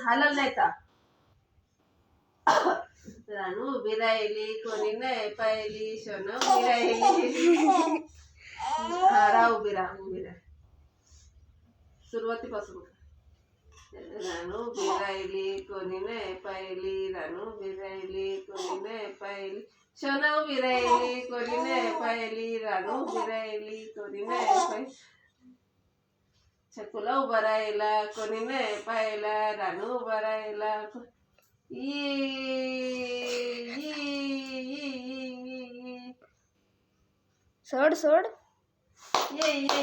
हालल नाही का रानू उभी राहिली कोणी नाही पाहिली सोनं उभी राहिली हा राह उभी राह सुरुवातीपासून रानू उभी राहिली कोणी नाही पाहिली रानू उभी राहिली कोणी नाही पाहिली सोनं उभी राहिली कोणी नाही पाहिली रानू उभी राहिली कोणी नाही पाहिली छकुला उभा राहिला कोणी नाही पाहिला रानू उभा राहिला सोड सोड ये